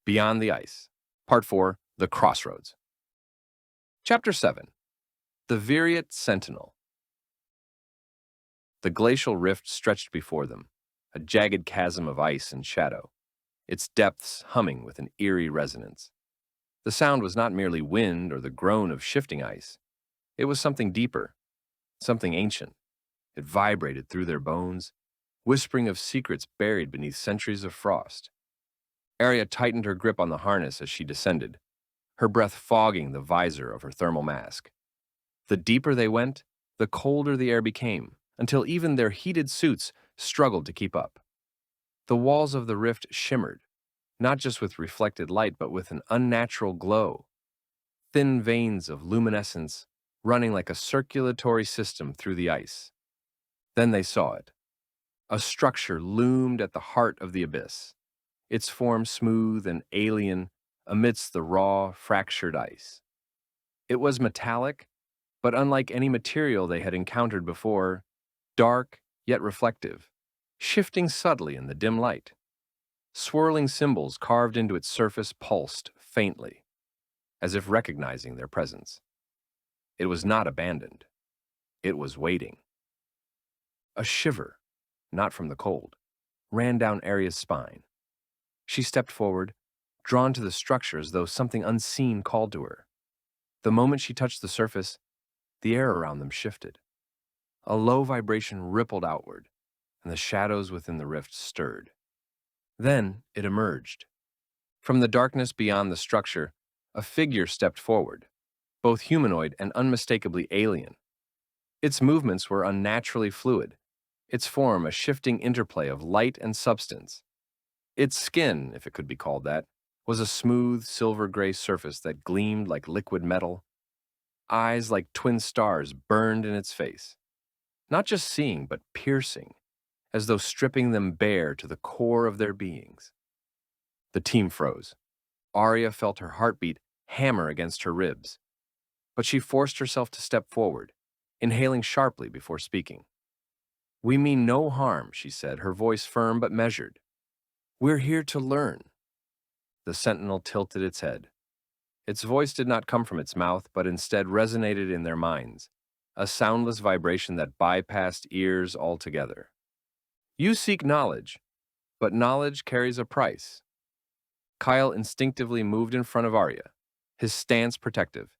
Beyond the Ice. Part 4, The Crossroads. Chapter 7, The Vyriat Sentinel. The glacial rift stretched before them, a jagged chasm of ice and shadow, its depths humming with an eerie resonance. The sound was not merely wind or the groan of shifting ice. It was something deeper, something ancient. It vibrated through their bones, whispering of secrets buried beneath centuries of frost. Aria tightened her grip on the harness as she descended, her breath fogging the visor of her thermal mask. The deeper they went, the colder the air became, until even their heated suits struggled to keep up. The walls of the rift shimmered, not just with reflected light, but with an unnatural glow, thin veins of luminescence running like a circulatory system through the ice. Then they saw it. A structure loomed at the heart of the abyss, its form smooth and alien amidst the raw, fractured ice. It was metallic, but unlike any material they had encountered before, dark yet reflective, shifting subtly in the dim light. Swirling symbols carved into its surface pulsed faintly, as if recognizing their presence. It was not abandoned. It was waiting. A shiver, not from the cold, ran down Aria's spine. She stepped forward, drawn to the structure as though something unseen called to her. The moment she touched the surface, the air around them shifted. A low vibration rippled outward, and the shadows within the rift stirred. Then it emerged. From the darkness beyond the structure, a figure stepped forward, both humanoid and unmistakably alien. Its movements were unnaturally fluid, its form a shifting interplay of light and substance. Its skin, if it could be called that, was a smooth silver-gray surface that gleamed like liquid metal. Eyes like twin stars burned in its face, not just seeing, but piercing, as though stripping them bare to the core of their beings. The team froze. Aria felt her heartbeat hammer against her ribs, but she forced herself to step forward, inhaling sharply before speaking. "We mean no harm," she said, her voice firm but measured. "We're here to learn." The Sentinel tilted its head. Its voice did not come from its mouth, but instead resonated in their minds, a soundless vibration that bypassed ears altogether. "You seek knowledge, but knowledge carries a price." Kael instinctively moved in front of Aria, his stance protective,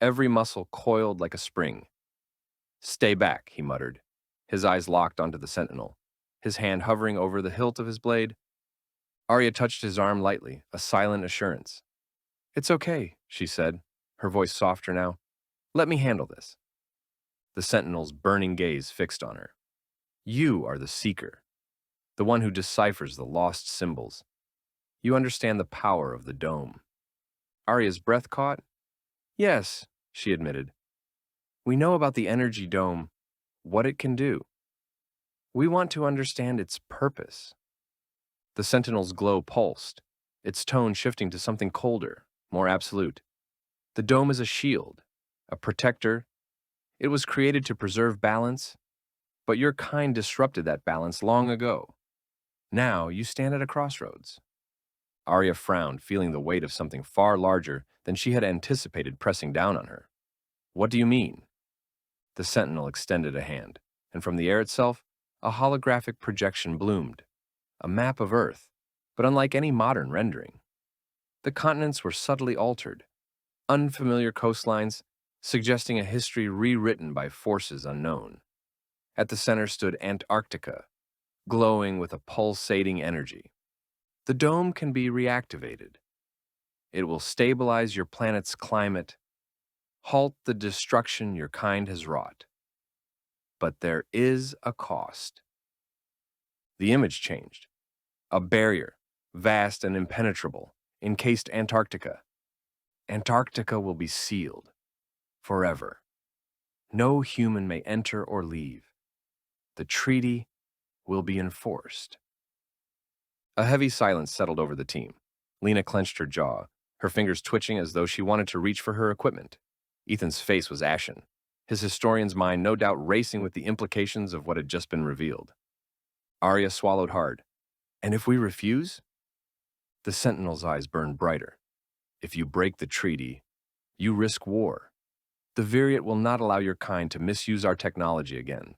every muscle coiled like a spring. "Stay back," he muttered, his eyes locked onto the Sentinel, his hand hovering over the hilt of his blade. Aria touched his arm lightly, a silent assurance. "It's okay," she said, her voice softer now. "Let me handle this." The Sentinel's burning gaze fixed on her. "You are the seeker, the one who deciphers the lost symbols. You understand the power of the dome." Aria's breath caught. "Yes," she admitted. "We know about the energy dome, what it can do. We want to understand its purpose." The Sentinel's glow pulsed, its tone shifting to something colder, more absolute. "The dome is a shield, a protector. It was created to preserve balance, but your kind disrupted that balance long ago. Now you stand at a crossroads." Aria frowned, feeling the weight of something far larger than she had anticipated pressing down on her. "What do you mean?" The Sentinel extended a hand, and from the air itself, a holographic projection bloomed, a map of Earth, but unlike any modern rendering. The continents were subtly altered, unfamiliar coastlines suggesting a history rewritten by forces unknown. At the center stood Antarctica, glowing with a pulsating energy. "The dome can be reactivated. It will stabilize your planet's climate, halt the destruction your kind has wrought. But there is a cost." The image changed. A barrier, vast and impenetrable, encased Antarctica. Antarctica will be sealed, forever. No human may enter or leave. The treaty will be enforced. A heavy silence settled over the team. Lena clenched her jaw, her fingers twitching as though she wanted to reach for her equipment. Ethan's face was ashen, his historian's mind no doubt racing with the implications of what had just been revealed. Aria swallowed hard. "And if we refuse?" The Sentinel's eyes burned brighter. If you break the treaty, you risk war. The Vyriat will not allow your kind to misuse our technology again.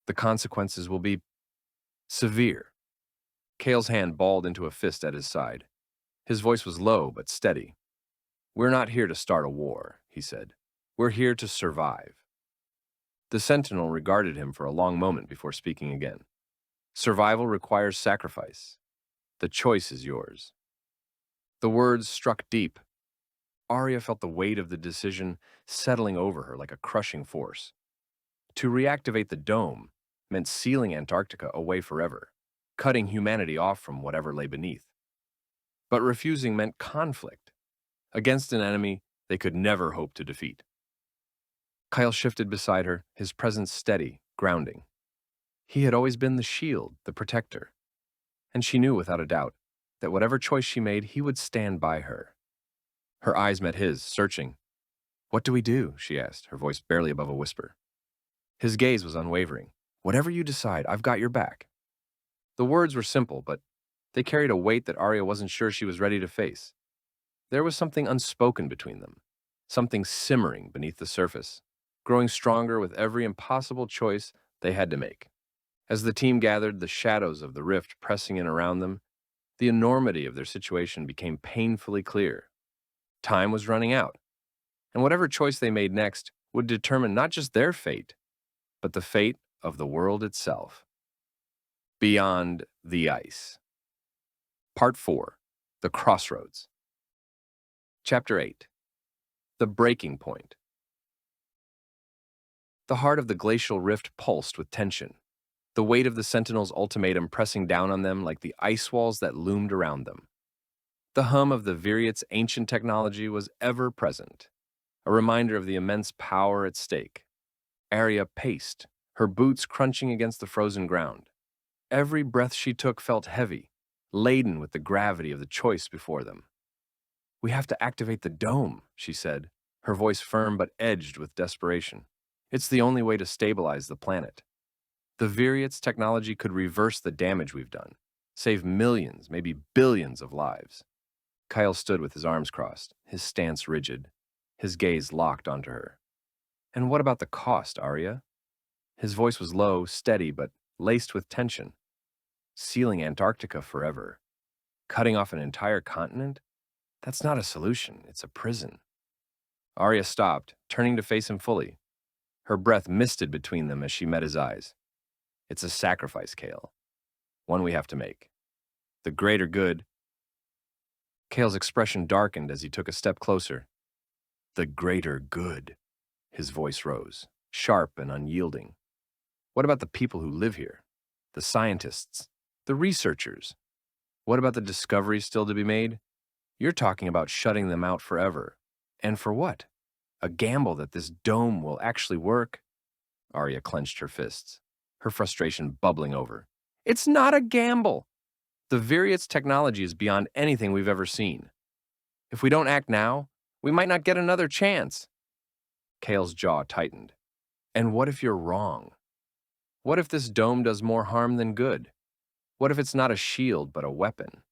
The consequences will be severe. Kael's hand balled into a fist at his side. His voice was low but steady. We're not here to start a war, he said. We're here to survive. The Sentinel regarded him for a long moment before speaking again. Survival requires sacrifice. The choice is yours. The words struck deep. Aria felt the weight of the decision settling over her like a crushing force. To reactivate the dome meant sealing Antarctica away forever, cutting humanity off from whatever lay beneath. But refusing meant conflict, against an enemy they could never hope to defeat. Kael shifted beside her, his presence steady, grounding. He had always been the shield, the protector, and she knew without a doubt that whatever choice she made, he would stand by her. Her eyes met his, searching. What do we do? She asked, her voice barely above a whisper. His gaze was unwavering. Whatever you decide, I've got your back. The words were simple, but they carried a weight that Aria wasn't sure she was ready to face. There was something unspoken between them, something simmering beneath the surface, growing stronger with every impossible choice they had to make. As the team gathered, the shadows of the rift pressing in around them, the enormity of their situation became painfully clear. Time was running out, and whatever choice they made next would determine not just their fate, but the fate of the world itself. Beyond the Ice. Part 4. The Crossroads. Chapter 8. The Breaking Point. The heart of the glacial rift pulsed with tension, the weight of the Sentinel's ultimatum pressing down on them like the ice walls that loomed around them. The hum of the Vyriat's ancient technology was ever present, a reminder of the immense power at stake. Aria paced, her boots crunching against the frozen ground. Every breath she took felt heavy, laden with the gravity of the choice before them. We have to activate the dome, she said, her voice firm but edged with desperation. It's the only way to stabilize the planet. The Vyriat's technology could reverse the damage we've done, save millions, maybe billions of lives. Kael stood with his arms crossed, his stance rigid, his gaze locked onto her. And what about the cost, Aria? His voice was low, steady, but laced with tension. Sealing Antarctica forever. Cutting off an entire continent? That's not a solution, it's a prison. Aria stopped, turning to face him fully. Her breath misted between them as she met his eyes. It's a sacrifice, Kael. One we have to make. The greater good. Kael's expression darkened as he took a step closer. The greater good. His voice rose, sharp and unyielding. What about the people who live here? The scientists? The researchers? What about the discoveries still to be made? You're talking about shutting them out forever. And for what? A gamble that this dome will actually work? Aria clenched her fists, her frustration bubbling over. It's not a gamble. The Vyriat's technology is beyond anything we've ever seen. If we don't act now, we might not get another chance. Kael's jaw tightened. And what if you're wrong? What if this dome does more harm than good? What if it's not a shield but a weapon?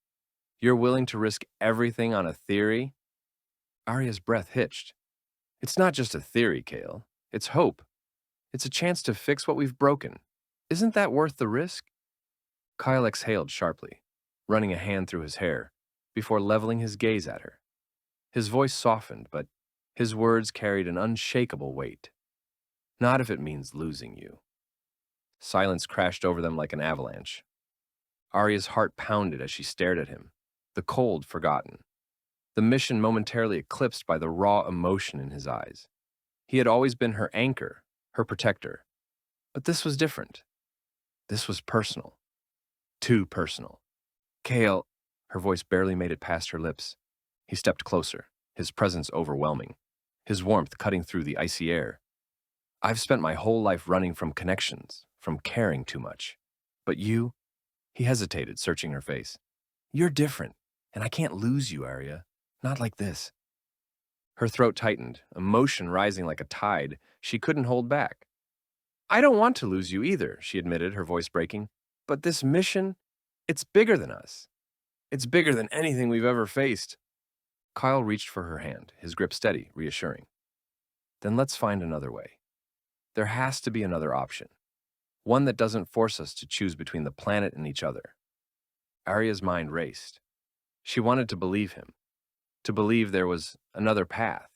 You're willing to risk everything on a theory? Aria's breath hitched. It's not just a theory, Kael. It's hope. It's a chance to fix what we've broken. Isn't that worth the risk? Kael exhaled sharply, running a hand through his hair, before leveling his gaze at her. His voice softened, but his words carried an unshakable weight. Not if it means losing you. Silence crashed over them like an avalanche. Aria's heart pounded as she stared at him, the cold forgotten, the mission momentarily eclipsed by the raw emotion in his eyes. He had always been her anchor, her protector. But this was different. This was personal. Too personal. Kael, her voice barely made it past her lips. He stepped closer, his presence overwhelming, his warmth cutting through the icy air. I've spent my whole life running from connections, from caring too much. But you? He hesitated, searching her face. You're different, and I can't lose you, Aria. Not like this. Her throat tightened, emotion rising like a tide she couldn't hold back. I don't want to lose you either, she admitted, her voice breaking. But this mission, it's bigger than us. It's bigger than anything we've ever faced. Kyle reached for her hand, his grip steady, reassuring. Then let's find another way. There has to be another option. One that doesn't force us to choose between the planet and each other. Aria's mind raced. She wanted to believe him, to believe there was another path.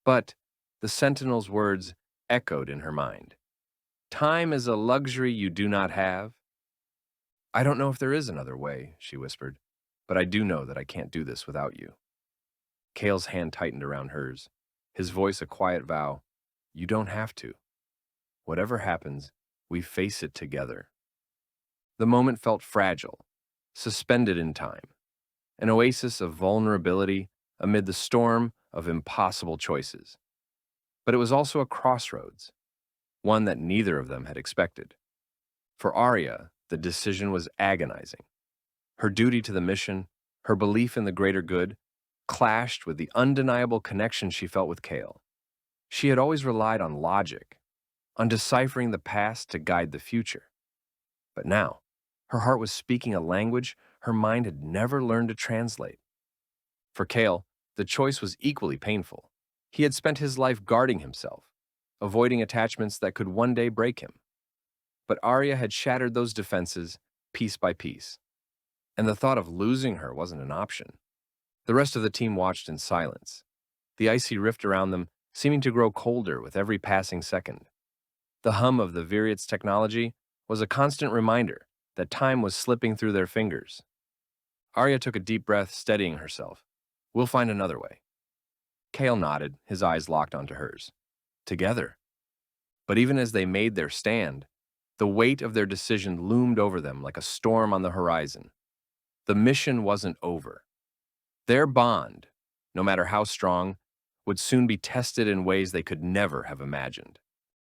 But the Sentinel's words echoed in her mind. Time is a luxury you do not have. I don't know if there is another way, she whispered, but I do know that I can't do this without you. Kael's hand tightened around hers, his voice a quiet vow. You don't have to. Whatever happens, we face it together. The moment felt fragile, suspended in time, an oasis of vulnerability amid the storm of impossible choices. But it was also a crossroads, one that neither of them had expected. For Aria, the decision was agonizing. Her duty to the mission, her belief in the greater good, clashed with the undeniable connection she felt with Kael. She had always relied on logic, on deciphering the past to guide the future. But now, her heart was speaking a language her mind had never learned to translate. For Kael, the choice was equally painful. He had spent his life guarding himself, avoiding attachments that could one day break him. But Aria had shattered those defenses piece by piece, and the thought of losing her wasn't an option. The rest of the team watched in silence, the icy rift around them seeming to grow colder with every passing second. The hum of the Vyriat's technology was a constant reminder that time was slipping through their fingers. Aria took a deep breath, steadying herself. We'll find another way. Kael nodded, his eyes locked onto hers. Together. But even as they made their stand, the weight of their decision loomed over them like a storm on the horizon. The mission wasn't over. Their bond, no matter how strong, would soon be tested in ways they could never have imagined.